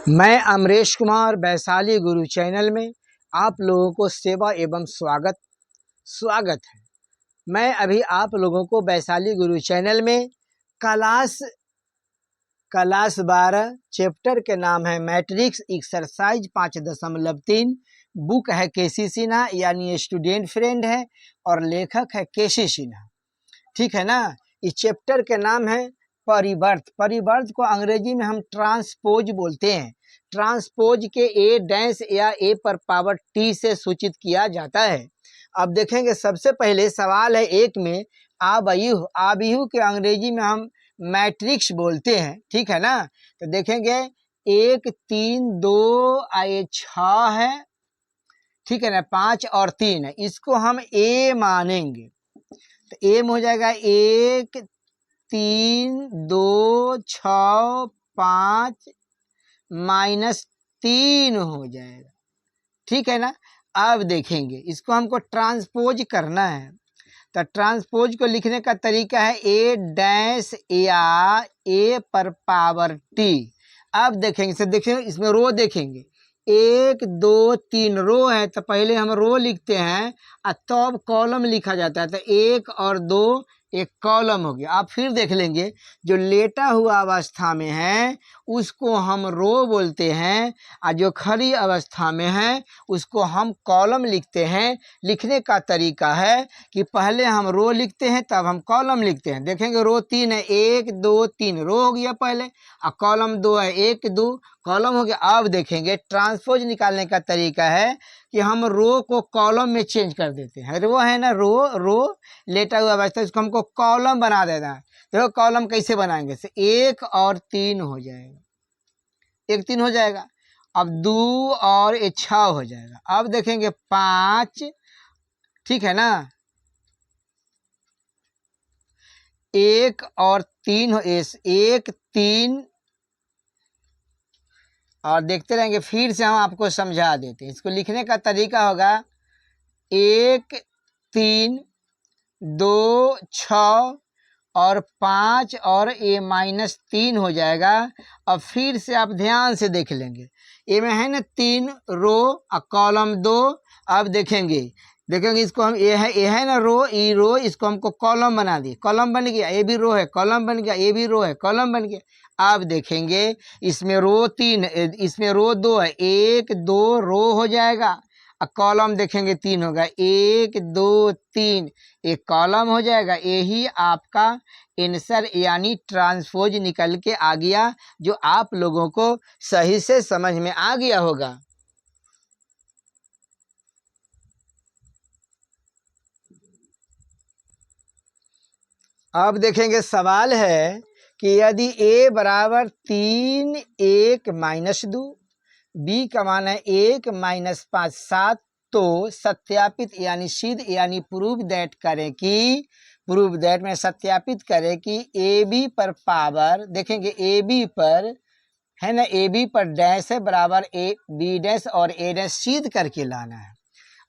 मैं अमरेश कुमार वैशाली गुरु चैनल में आप लोगों को सेवा एवं स्वागत है। मैं अभी आप लोगों को वैशाली गुरु चैनल में क्लास 12 चैप्टर के नाम है मैट्रिक्स एक्सरसाइज 5.3। बुक है केसी सिन्हा यानी स्टूडेंट फ्रेंड है और लेखक है केसी सिन्हा। ठीक है ना। इस चैप्टर के नाम है परिवर्त। परिवर्त को अंग्रेजी में हम ट्रांसपोज बोलते हैं। ट्रांसपोज के ए डैश या ए पर पावर टी से सूचित किया जाता है। अब देखेंगे सबसे पहले सवाल है एक में आबयूह। आबयूह के अंग्रेजी में हम मैट्रिक्स बोलते हैं। ठीक है ना। तो देखेंगे 1 3 2 आए 6 है। ठीक है ना। 5 और 3 है, इसको हम ए मानेंगे। तो ए में हो जाएगा 1 3 2 6 5 -3 हो जाएगा। ठीक है ना। अब देखेंगे इसको हमको ट्रांसपोज करना है। तो ट्रांसपोज को लिखने का तरीका है ए डैश या ए पर पावर टी। अब देखेंगे से देखिए इसमें रो देखेंगे 1 2 3 रो है। तो पहले हम रो लिखते हैं और तब कॉलम लिखा जाता है। तो 1 और 2 एक कॉलम हो गया। आप फिर देख लेंगे जो लेटा हुआ अवस्था में है उसको हम रो बोलते हैं और जो खड़ी अवस्था में है उसको हम कॉलम लिखते हैं। लिखने का तरीका है कि पहले हम रो लिखते हैं तब हम कॉलम लिखते हैं। देखेंगे रो 3 है 1 2 3 रो हो गया पहले और कॉलम 2 है 1 2 कॉलम हो गया। अब देखेंगे ट्रांसपोज निकालने का तरीका है कि हम रो को कॉलम में चेंज कर देते हैं। रो है ना, रो लेटा हुआ अवस्था इसको हमको कॉलम बना देना है। देखो कॉलम कैसे बनाएंगे से 1 और 3 हो जाएगा, 1 3 हो जाएगा। अब 2 और 6 हो जाएगा। अब देखेंगे 5। ठीक है ना। 1 और 3 हो 1 3 और देखते रहेंगे। फिर से हम आपको समझा देते हैं। इसको लिखने का तरीका होगा 1 3 2 6 और 5 और ए -3 हो जाएगा। अब फिर से आप ध्यान से देख लेंगे ए में है ना 3 रो और कॉलम 2। अब देखेंगे इसको हम ए है ना रो, ई रो इसको हमको कॉलम बना दिए, कॉलम बन गया। ए भी रो है कॉलम बन गया, ए भी रो है कॉलम बन गया। अब देखेंगे इसमें रो 3 इसमें रो 2 है 1 2 रो हो जाएगा और कॉलम देखेंगे 3 होगा 1 2 3 एक कॉलम हो जाएगा। यही आपका आंसर यानी ट्रांसपोज निकल के आ गया जो आप लोगों को सही से समझ में आ गया होगा। अब देखेंगे सवाल है कि यदि a बराबर 3 1 -2 b का मान है 1 -5 7 तो सत्यापित यानी सिद्ध यानी प्रूव दैट करें कि में सत्यापित करें कि ए बी पर पावर देखेंगे ए बी पर है ना, ए बी पर डैश है बराबर ए बी डैश और ए डैश सिद्ध करके लाना है।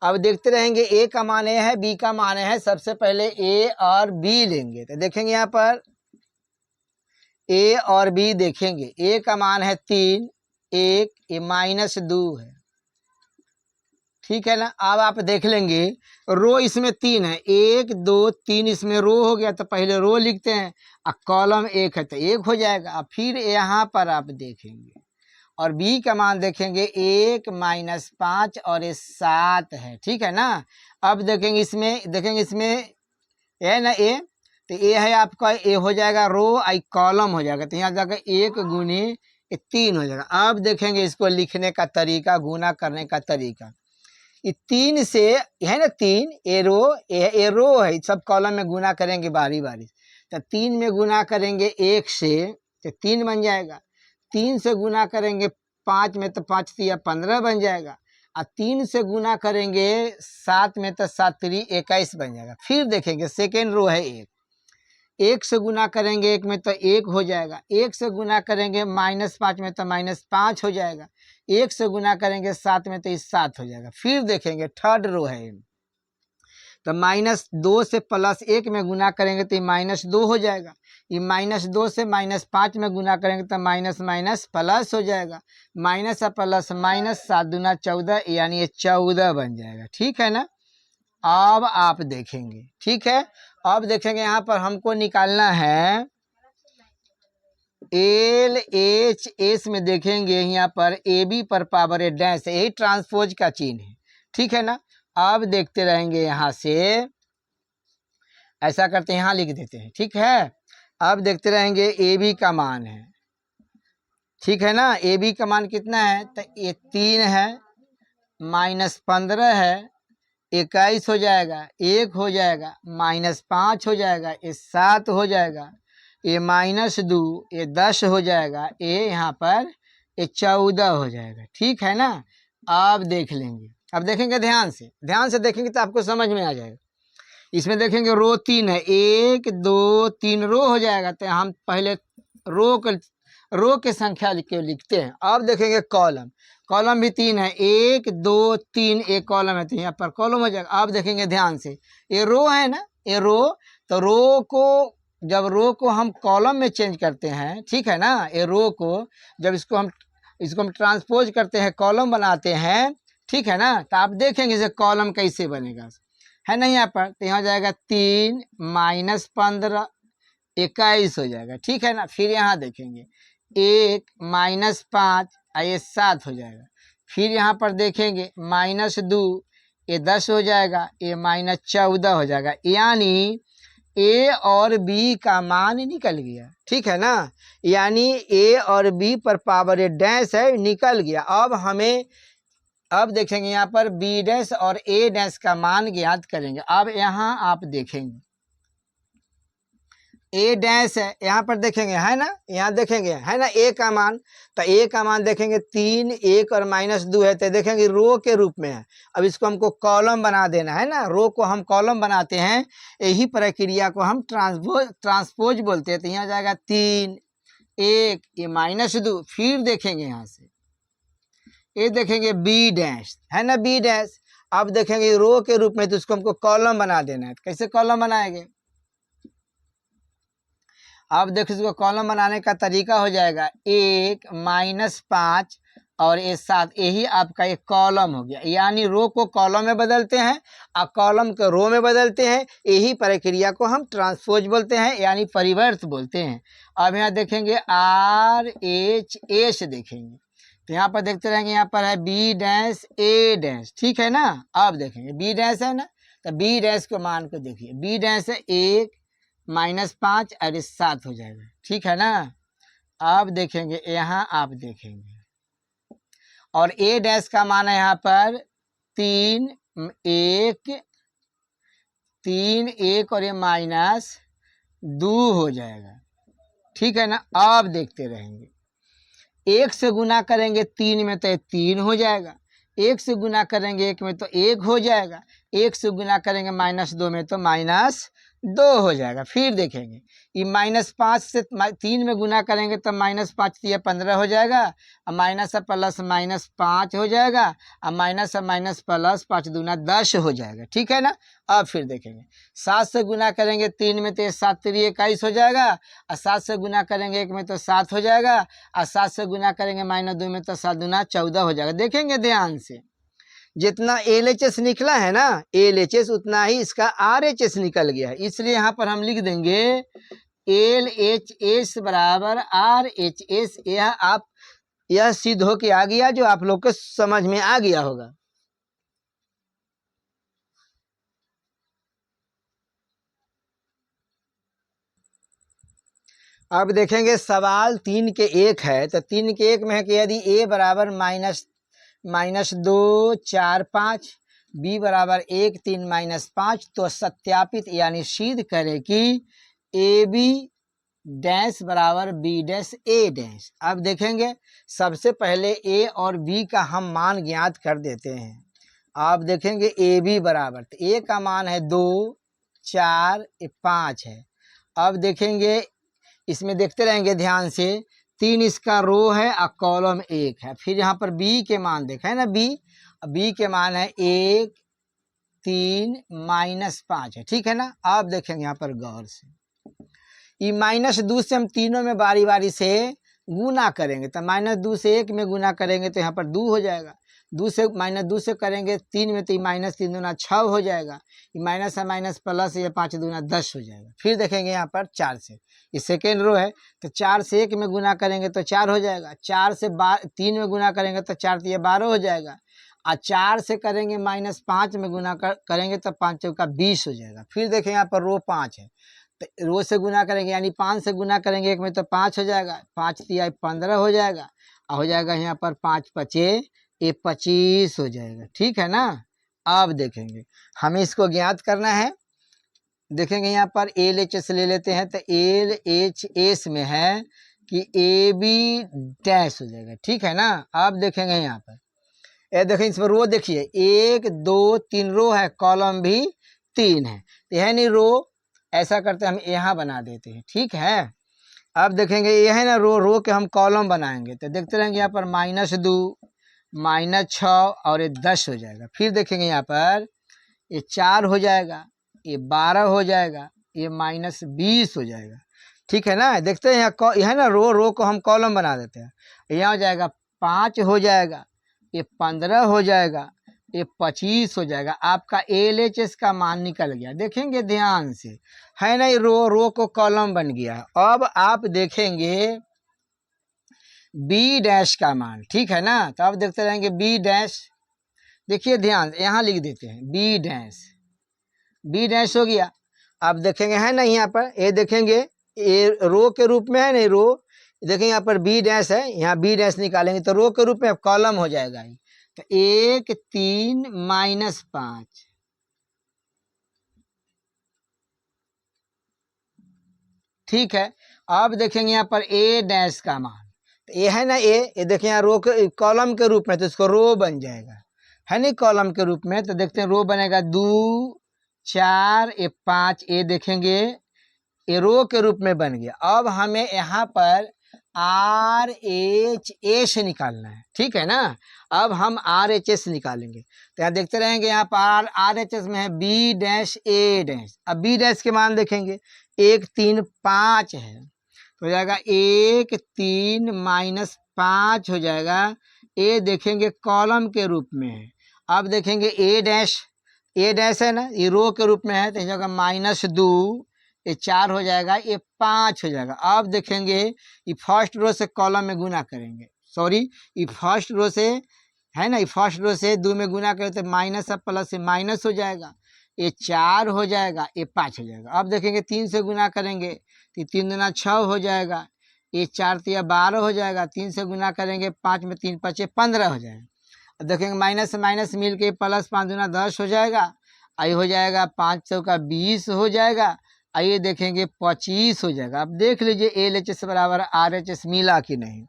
अब देखते रहेंगे ए का मान है बी का मान है। सबसे पहले ए और बी लेंगे तो देखेंगे यहाँ पर ए और बी देखेंगे। ए का मान है 3 1 ए -2 है। ठीक है ना। अब आप देख लेंगे रो इसमें 3 है 1 2 3 इसमें रो हो गया। तो पहले रो लिखते हैं और कॉलम 1 है तो 1 हो जाएगा। अब फिर यहाँ पर आप देखेंगे और b का मान देखेंगे 1 -5 और ये 7 है। ठीक है ना। अब देखेंगे इसमें है ना ए, तो ए है आपका ए हो जाएगा रो आई कॉलम हो जाएगा। तो यहाँ जाकर 1 गुने 3 हो जाएगा। अब देखेंगे इसको लिखने का तरीका, गुना करने का तरीका। ये 3 से है ना 3 ए रो है, सब कॉलम में गुना करेंगे बारी बारी। तो 3 में गुना करेंगे 1 से तो 3 बन जाएगा। 3 से गुना करेंगे 5 में तो 5 3 15 बन जाएगा। और 3 से गुना करेंगे 7 में तो 7 3 21 बन जाएगा। फिर देखेंगे सेकेंड रो है 1 से गुना करेंगे 1 में तो 1 हो जाएगा। 1 से गुना करेंगे -5 में तो -5 हो जाएगा। 1 से गुना करेंगे 7 में तो 7 हो जाएगा। फिर देखेंगे थर्ड रो है तो -2 से +1 में गुना करेंगे तो -2 हो जाएगा। ये -2 से -5 में गुना करेंगे तो माइनस माइनस प्लस हो जाएगा, माइनस और प्लस माइनस, 7 दूना 14, यानी ये 14 बन जाएगा। ठीक है ना। अब आप देखेंगे, ठीक है, अब देखेंगे यहाँ पर हमको निकालना है LHS में, देखेंगे यहाँ पर AB पर पावर ए डैश, यही ट्रांसपोज का चिन्ह है। ठीक है ना। अब देखते रहेंगे यहाँ से, ऐसा करते हैं यहाँ लिख देते हैं। ठीक है। अब देखते रहेंगे AB का मान है, ठीक है ना। AB का मान कितना है, तो ये 3 है, -15 है, 21 हो जाएगा, 1 हो जाएगा, -5 हो जाएगा, ये 7 हो जाएगा, ये -2, ये 10 हो जाएगा, ये यहाँ पर ये 14 हो जाएगा। ठीक है ना। अब देख लेंगे, अब देखेंगे ध्यान से देखेंगे तो आपको समझ में आ जाएगा। इसमें देखेंगे रो 3 है, 1 2 3 रो हो जाएगा, तो हम पहले रो के संख्या के लिखते हैं। अब देखेंगे कॉलम भी 3 है, 1 2 3, एक कॉलम है तो यहाँ पर कॉलम हो जाएगा। अब देखेंगे ध्यान से, ये रो है ना, ये रो, तो जब रो को हम कॉलम में चेंज करते हैं, ठीक है ना, ये रो को जब इसको हम ट्रांसपोज करते हैं, कॉलम बनाते हैं, ठीक है ना, तो आप देखेंगे इसे कॉलम कैसे बनेगा, है ना। यहाँ पर तो यहाँ जाएगा 3 -15 21 हो जाएगा। ठीक है ना। फिर यहाँ देखेंगे 1 -5 ये 7 हो जाएगा। फिर यहाँ पर देखेंगे -2 ये 10 हो जाएगा, ये -14 हो जाएगा, यानी A और B का मान निकल गया। ठीक है ना, यानी A और B पर पावर ए डैश है, निकल गया। अब देखेंगे यहाँ पर B डैश और A डैश का मान ज्ञात करेंगे। अब यहाँ आप देखेंगे A डैश है, यहाँ पर देखेंगे, है ना, यहाँ देखेंगे, है ना, A का मान, तो A का मान देखेंगे 3 1 और -2 है, तो देखेंगे रो के रूप में है। अब इसको हमको कॉलम बना देना है ना, रो को हम कॉलम बनाते हैं, यही प्रक्रिया को हम ट्रांसपोज बोलते हैं। तो यहाँ जाएगा 3 1 ये -2, फिर देखेंगे यहाँ से ये देखेंगे B डैश, है ना, B डैश। अब देखेंगे रो के रूप में, तो उसको हमको कॉलम बना देना है। कैसे कॉलम बनाएंगे, अब देखो इसको कॉलम बनाने का तरीका हो जाएगा, 1 -5 और ये 7, यही आपका एक कॉलम हो गया। यानी रो को कॉलम में बदलते हैं और कॉलम को रो में बदलते हैं, यही प्रक्रिया को हम ट्रांसपोज बोलते हैं, यानी परिवर्त बोलते हैं। अब यहाँ देखेंगे RHS देखेंगे, तो यहाँ पर देखते रहेंगे, यहाँ पर है B डैश A डैश। ठीक है ना। अब देखेंगे B डैश है ना, तो B डैश के मान को देखिए, B डैश है 1 -5 और 7 हो जाएगा। ठीक है ना। अब देखेंगे यहाँ आप देखेंगे, और A डैश का मान है यहाँ पर 3 1 और ये -2 हो जाएगा। ठीक है ना। अब देखते रहेंगे, 1 से गुना करेंगे 3 में तो 3 हो जाएगा, 1 से गुना करेंगे 1 में तो 1 हो जाएगा, 1 से गुना करेंगे -2 में तो -2 हो जाएगा। फिर देखेंगे ये -5 से 3 में गुना करेंगे तो -5 ये 15 हो जाएगा, और माइनस प्लस -5 हो जाएगा, और माइनस प्लस 5 दूना 10 हो जाएगा। ठीक है ना। अब फिर देखेंगे 7 से गुना करेंगे 3 में तो 7 3 21 हो जाएगा, और 7 से गुना करेंगे 1 में तो 7 हो जाएगा, और 7 से गुना करेंगे -2 में तो 7 दूना 14 हो जाएगा। देखेंगे ध्यान से, जितना LHS निकला है ना LHS, उतना ही इसका RHS निकल गया है। इसलिए यहाँ पर हम लिख देंगे LHS बराबर RHS। यह सिद्ध होके आ गया, जो आप लोग को समझ में आ गया होगा। अब देखेंगे सवाल 3 के 1 है, तो 3 के 1 में है कि यदि A बराबर -2 4 5, B बराबर 1 3 -5, तो सत्यापित यानी सिद्ध करें कि AB डैश बराबर B डैश A डैश। अब देखेंगे सबसे पहले A और B का हम मान ज्ञात कर देते हैं। आप देखेंगे AB बराबर, तो A का मान है 2 4 5 है। अब देखेंगे इसमें देखते रहेंगे ध्यान से, 3 इसका रो है और कॉलम 1 है। फिर यहाँ पर B के मान देखा है ना, B के मान है 1 3 -5 है। ठीक है ना। आप देखेंगे यहाँ पर गौर से, ये -2 से हम तीनों में बारी बारी से गुना करेंगे, तो -2 से 1 में गुना करेंगे तो यहाँ पर 2 हो जाएगा। 2 से -2 से करेंगे 3 में तो ये -3 दूना 6 हो जाएगा। ये माइनस है माइनस प्लस, ये 5 दूना 10 हो जाएगा। फिर देखेंगे यहाँ पर 4 से, ये सेकेंड रो है, तो 4 से 1 में गुना करेंगे तो 4 हो जाएगा। 4 से 3 में गुना करेंगे तो 4 तो ये 12 हो जाएगा। और 4 से करेंगे -5 में गुना करेंगे तो 5 चौका 20 हो जाएगा। फिर देखें यहाँ पर रो 5 है, तो रो से गुना करेंगे यानी 5 से गुना करेंगे 1 में तो 5 हो जाएगा। 5 तिया 15 हो जाएगा, और हो जाएगा यहाँ पर 5 पचे ये 25 हो जाएगा। ठीक है ना। अब देखेंगे हमें इसको ज्ञात करना है। देखेंगे यहाँ पर LHS ले लेते हैं, तो LHS में है कि AB डैश हो जाएगा। ठीक है ना। अब देखेंगे यहाँ पर, ये देखें इस पर रो देखिए 1 2 3 रो है, कॉलम भी 3 है, तो यह नहीं रो ऐसा करते हम यहाँ बना देते हैं। ठीक है। अब देखेंगे ये है ना रो के हम कॉलम बनाएंगे, तो देखते रहेंगे यहाँ पर -2 -6 और ये 10 हो जाएगा। फिर देखेंगे यहाँ पर ये 4 हो जाएगा, ये 12 हो जाएगा, ये -20 हो जाएगा। ठीक है ना। देखते हैं यहाँ यह है ना रो को हम कॉलम बना देते हैं। यहाँ हो जाएगा 5 हो जाएगा, ये 15 हो जाएगा, ये 25 हो जाएगा। आपका LHS का मान निकल गया। देखेंगे ध्यान से, है ना, ये रो को कॉलम बन गया। अब आप देखेंगे B डैश का मान। ठीक है ना। तो अब देखते रहेंगे B डैश, देखिए ध्यान यहाँ लिख देते हैं B डैश हो गया। अब देखेंगे है ना यहाँ पर, ये देखेंगे ये रो के रूप में है ना, रो देखेंगे यहाँ पर B डैश है, यहाँ B डैश निकालेंगे तो रो के रूप में कॉलम हो जाएगा। तो 1 3 -5, ठीक है। अब देखेंगे यहाँ पर A डैश का मान, तो ये है ना ये देखें यहाँ रो के कॉलम के रूप में, तो इसको रो बन जाएगा, है नहीं कॉलम के रूप में। तो देखते हैं रो बनेगा 2 4 ये 5, ये देखेंगे ये रो के रूप में बन गया। अब हमें यहाँ पर RHS निकालना है। ठीक है ना। अब हम RHS निकालेंगे, तो यहाँ देखते रहेंगे यहाँ पर RHS में है B डैश A डैश। अब B डैश के मान देखेंगे 1 3 5 है, तो हो जाएगा 1 3 -5 हो जाएगा। ए देखेंगे कॉलम के रूप में है। अब देखेंगे A डैश है ना, ये रो के रूप में है, तो जगह -2 ये 4 हो जाएगा, ये 5 हो जाएगा। अब देखेंगे ये फर्स्ट रो से कॉलम में गुना करेंगे, सॉरी ये फर्स्ट रो से है ना, ये फर्स्ट रो से 2 में गुना करें तो माइनस अब प्लस से माइनस हो जाएगा, ये 4 हो जाएगा, ये 5 हो जाएगा। अब देखेंगे 3 से गुना करेंगे तो 3 दूना 6 हो जाएगा, ये 4 तिया 12 हो जाएगा। 3 से गुना करेंगे 5 में 3 5 15 हो जाएगा। अब देखेंगे माइनस से माइनस मिल के प्लस 5 दूना 10 हो जाएगा, आई हो जाएगा 5 चौका 20 हो जाएगा, आइए देखेंगे 25 हो जाएगा। अब देख लीजिए LHS बराबर RHS मिला कि नहीं।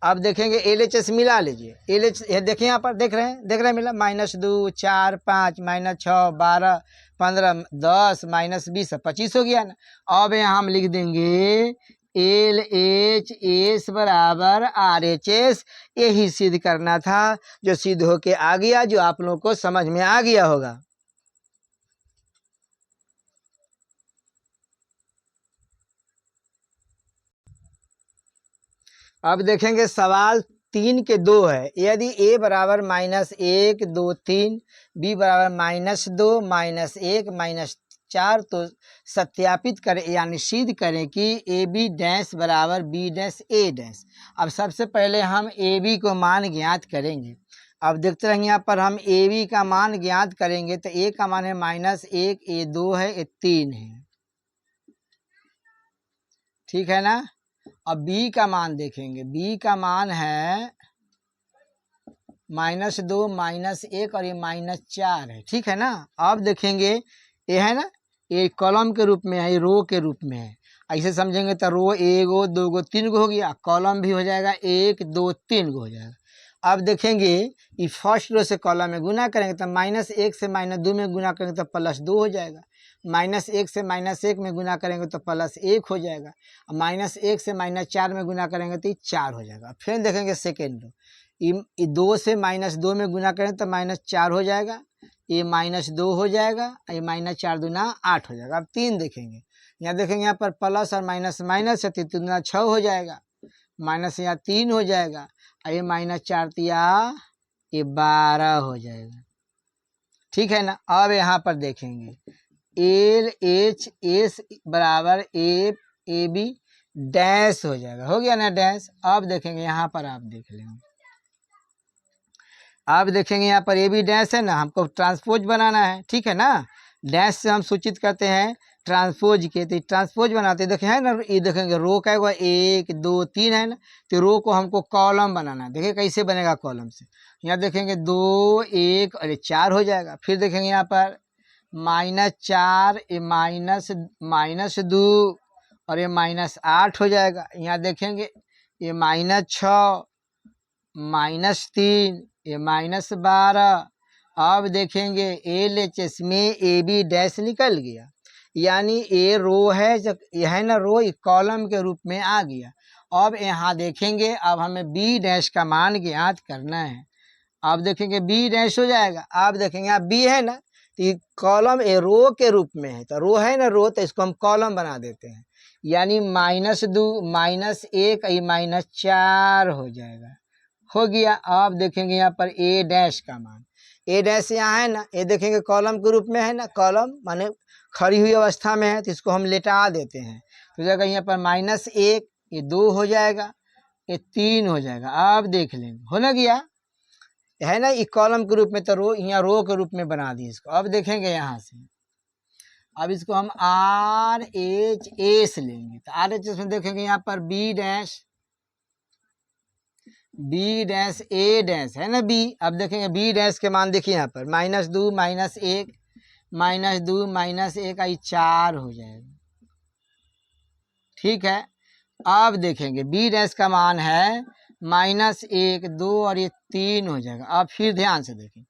अब देखेंगे LHS मिला लीजिए, LHS देखिए यहाँ पर देख रहे हैं मिला, -2 4 5 -6 12 15 10 -20 25 हो गया ना। अब यहाँ हम लिख देंगे LHS बराबर RHS। यही सिद्ध करना था, जो सिद्ध होके आ गया, जो आप लोगों को समझ में आ गया होगा। अब देखेंगे सवाल 3 के 2 है। यदि A बराबर -1 2 3, B बराबर -2 -1 -4, तो सत्यापित करें यानी सिद्ध करें कि AB डैश बराबर B डैश A डैश। अब सबसे पहले हम AB को मान ज्ञात करेंगे। अब देखते रहेंगे यहाँ पर हम AB का मान ज्ञात करेंगे, तो A का मान है -1, ये 2 है, ये 3 है। ठीक है ना। अब B का मान देखेंगे, B का मान है -2 -1 और ये -4 है। ठीक है ना। अब देखेंगे ये है ना, ये कॉलम के रूप में है, ये रो के रूप में है। ऐसे समझेंगे तो रो 1 2 3 हो गया, कॉलम भी हो जाएगा 1 2 3 हो जाएगा। अब देखेंगे ये फर्स्ट रो से कॉलम में गुना करेंगे तो -1 से -2 में गुना करेंगे तो +2 हो जाएगा। -1 से -1 में गुना करेंगे तो +1 हो जाएगा। -1 से -4 में गुना करेंगे तो 4 हो जाएगा। फिर देखेंगे सेकेंड रो, ये 2 से -2 में गुना करेंगे तो -4 हो जाएगा, ये -2 हो जाएगा, ये -4 दूना 8 हो जाएगा। अब 3 देखेंगे, यहाँ देखेंगे यहाँ पर प्लस और माइनस माइनस है तो 3 दूना 6 हो जाएगा, माइनस यहाँ 3 हो जाएगा, और ये माइनस 4 तिया ये 12 हो जाएगा। ठीक है ना। अब यहाँ पर देखेंगे एल एच एस बराबर ए बी डैश हो जाएगा, हो गया ना डैश। अब देखेंगे यहाँ पर आप देख लेंगे, आप देखेंगे यहाँ पर ए बी डैश है ना, हमको ट्रांसपोज बनाना है। ठीक है ना, डैश से हम सूचित करते हैं ट्रांसपोज के, तो ट्रांसपोज बनाते हैं। देखें है ना, ये देखेंगे रो का हुआ 1 2 3 है ना, तो रो को हमको कॉलम बनाना है। देखिए कैसे बनेगा कॉलम से, यहाँ देखेंगे 2 1 और 4 हो जाएगा। फिर देखेंगे यहाँ पर -4 ये -2 और ये -8 हो जाएगा। यहाँ देखेंगे ये -6 -3 ये -12। अब देखेंगे एल एच एस में ए बी डैश निकल गया, यानी ए रो है, जब यह है ना रो कॉलम के रूप में आ गया। अब यहाँ देखेंगे, अब हमें बी डैश का मान ज्ञात करना है। अब देखेंगे बी डैश हो जाएगा। अब देखेंगे आप बी है ना, तो कॉलम ए रो के रूप में है, तो रो है ना रो, तो इसको हम कॉलम बना देते हैं, यानी -2 -1 -4 हो जाएगा, हो गया। अब देखेंगे यहाँ पर ए डैश का मान, ए डैश यहाँ है ना, ये देखेंगे कॉलम के रूप में है ना, कॉलम माने खड़ी हुई अवस्था में है, तो इसको हम लेटा देते हैं, तो जाएगा यहाँ पर -1 ये 2 हो जाएगा, ये 3 हो जाएगा। अब देख लेंगे हो ना गया है ना, इस कॉलम के रूप में, तो रो यहाँ रो के रूप में बना दिए इसको। अब देखेंगे यहाँ से, अब इसको हम आर एच एस लेंगे, तो आर एच एस में देखेंगे यहाँ पर बी डैश ए डैश है ना बी। अब देखेंगे बी डैश के मान देखिए यहाँ पर -2 -1 -2 -1 आई 4 हो जाएगा। ठीक है, अब देखेंगे बी डैश का मान है -1 2 और ये 3 हो जाएगा। अब फिर ध्यान से देखें,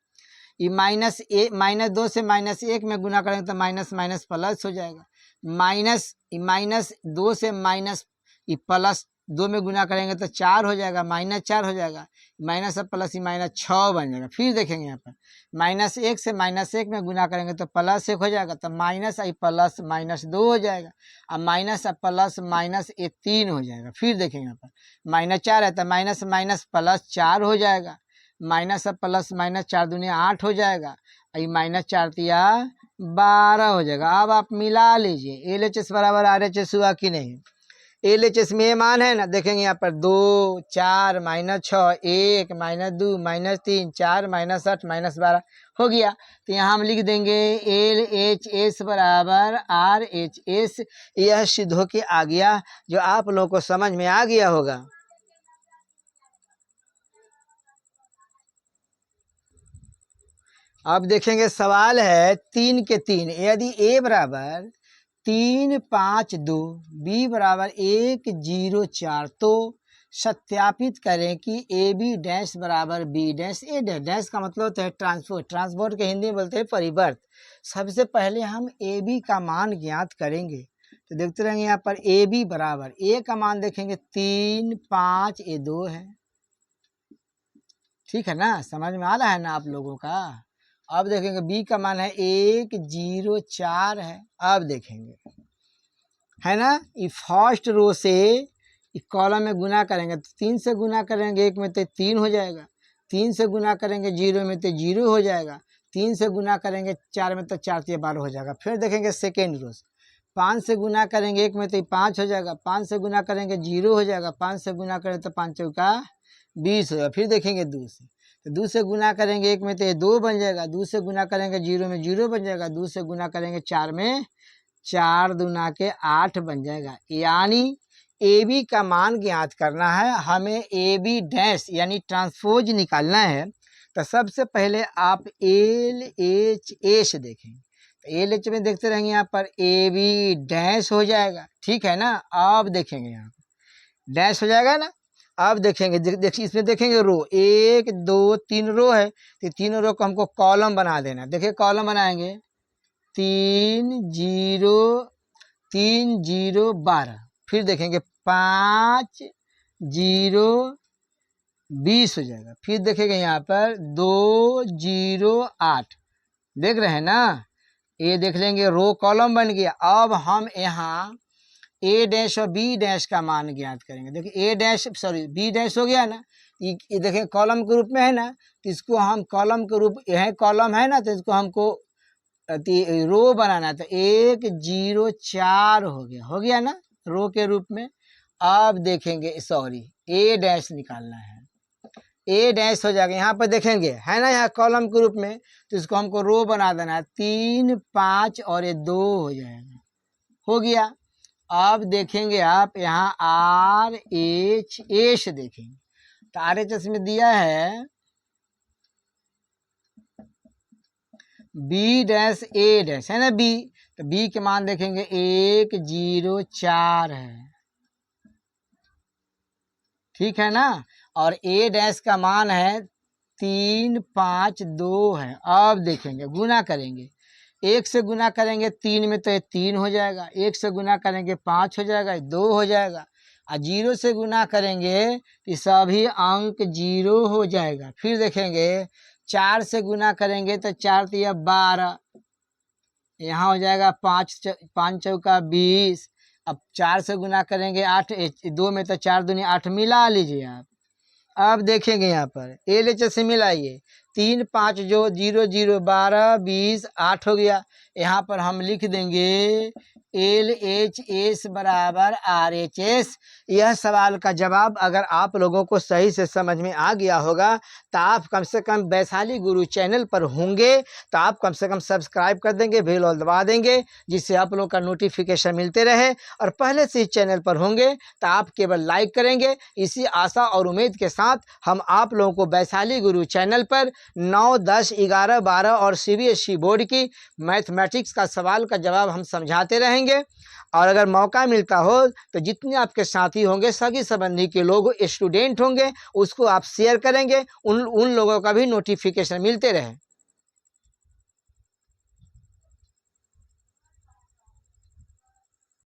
ये -2 से -1 में गुना करेंगे तो माइनस माइनस प्लस हो जाएगा, -2 से +2 में गुना करेंगे तो 4 हो जाएगा, -4 हो जाएगा, माइनस और प्लस -6 बन जाएगा। फिर देखेंगे यहाँ पर -1 से -1 में गुना करेंगे तो +1 हो जाएगा, तो माइनस आई प्लस -2 हो जाएगा, अब माइनस और प्लस माइनस ये 3 हो जाएगा। फिर देखेंगे यहाँ पर -4 है तो माइनस माइनस प्लस 4 हो जाएगा, माइनस और प्लस -4 दूनी 8 हो जाएगा, ये -4 तिया 12 हो जाएगा। अब आप मिला लीजिए एल एच एस बराबर आर एच एस हुआ कि नहीं। एल एच एस में मान है ना, देखेंगे यहाँ पर 2 4 -6 1 -2 -3 4 -8 -12 हो गया। तो यहाँ हम लिख देंगे एल एच एस बराबर आर एच एस। यह सिद्ध होके आ गया, जो आप लोगों को समझ में आ गया होगा। अब देखेंगे सवाल है 3 के 3, यदि ए बराबर 3 5 2 बी बराबर 1 0 4 तो सत्यापित करें कि ए बी डैश बराबर बी डैश ए डैश। डैश का मतलब होता है ट्रांसपोर्ट, ट्रांसपोर्ट के हिंदी में बोलते हैं परिवर्त। सबसे पहले हम ए बी का मान ज्ञात करेंगे, तो देखते रहेंगे यहाँ पर ए बी बराबर ए का मान देखेंगे 3 5 ये 2 है। ठीक है ना, समझ में आ रहा है ना आप लोगों का। अब देखेंगे बी का मान है 1 0 4 है। अब देखेंगे है ना, ये फर्स्ट रो से कॉलम में गुना करेंगे तो 3 से गुना करेंगे 1 में तो 3 हो जाएगा, 3 से गुना करेंगे 0 में तो 0 हो जाएगा, 3 से गुना करेंगे 4 में तो 4 से 12 हो जाएगा। फिर देखेंगे सेकेंड रो से 5 से गुना करेंगे 1 में तो 5 हो जाएगा, 5 से गुना करेंगे 0 हो जाएगा, 5 से गुना करें तो 5 चौका 20 होगा। फिर देखेंगे 2 से, तो 2 से गुना करेंगे 1 में तो 2 बन जाएगा, 2 से गुना करेंगे 0 में 0 बन जाएगा, 2 से गुना करेंगे 4 में 4 दूना के 8 बन जाएगा। यानी ए बी का मान ज्ञात करना है हमें, ए बी डैश यानी ट्रांसपोज निकालना है। तो सबसे पहले आप एल एच एस देखें, तो एल एच में देखते रहेंगे यहाँ पर ए बी डैश हो जाएगा। ठीक है ना, अब देखेंगे यहाँ डैश हो जाएगा ना। अब देखेंगे देखिए इसमें देखेंगे रो 1 2 3 रो है, तो 3 रो को हमको कॉलम बना देना। देखिए कॉलम बनाएंगे 3 0 3 0 12, फिर देखेंगे 5 0 20 हो जाएगा। फिर देखेंगे यहाँ पर 2 0 8, देख रहे हैं ना, ये देख लेंगे रो कॉलम बन गया। अब हम यहाँ ए डैश और बी डैश का मान ज्ञात करेंगे। देखिए ए डैश सॉरी बी डैश हो गया ना, ये देखिए कॉलम के रूप में है ना, तो इसको हम कॉलम के रूप, यह कॉलम है ना, तो इसको हमको रो बनाना। तो 1 0 4 हो गया ना रो के रूप में। अब देखेंगे सॉरी ए डैश निकालना है, ए डैश हो जाएगा। यहाँ पर देखेंगे है ना यहाँ कॉलम के रूप में, तो इसको हमको रो बना देना है। 3 5 और ये 2 हो जाएगा, हो गया। अब देखेंगे आप यहाँ आर एच एस देखेंगे, तो आर एच एस में दिया है बी डैश ए डैश है ना बी, तो बी के मान देखेंगे 1 0 4 है, ठीक है ना। और ए डैश का मान है 3 5 2 है। अब देखेंगे गुना करेंगे, 1 से गुना करेंगे 3 में तो ये 3 हो जाएगा, 1 से गुना करेंगे 5 हो जाएगा, 2 हो जाएगा, और 0 से गुना करेंगे तो सभी अंक 0 हो जाएगा। फिर देखेंगे 4 से गुना करेंगे तो 4 तो 12, यहाँ हो जाएगा 5 चौका 20। अब 4 से गुना करेंगे 8, 2 में तो 4 दूनी 8, मिला लीजिए आप। अब देखेंगे यहाँ पर एल एच से मिलाइए, 3 5 जो 0 0 12 20 8 हो गया। यहाँ पर हम लिख देंगे एल एच एस बराबर आर एच एस। यह सवाल का जवाब अगर आप लोगों को सही से समझ में आ गया होगा तो आप कम से कम वैशाली गुरु चैनल पर होंगे तो आप कम से कम सब्सक्राइब कर देंगे, बेल और दबा देंगे, जिससे आप लोगों का नोटिफिकेशन मिलते रहे। और पहले से इस चैनल पर होंगे तो आप केवल लाइक करेंगे। इसी आशा और उम्मीद के साथ हम आप लोगों को वैशाली गुरु चैनल पर 9 10 11 12 और सीबीएसई बोर्ड की मैथमेटिक्स का सवाल का जवाब हम समझाते रहेंगे। और अगर मौका मिलता हो तो जितने आपके साथी होंगे, सगी संबंधी के लोग स्टूडेंट होंगे, उसको आप शेयर करेंगे, उन लोगों का भी नोटिफिकेशन मिलते रहे।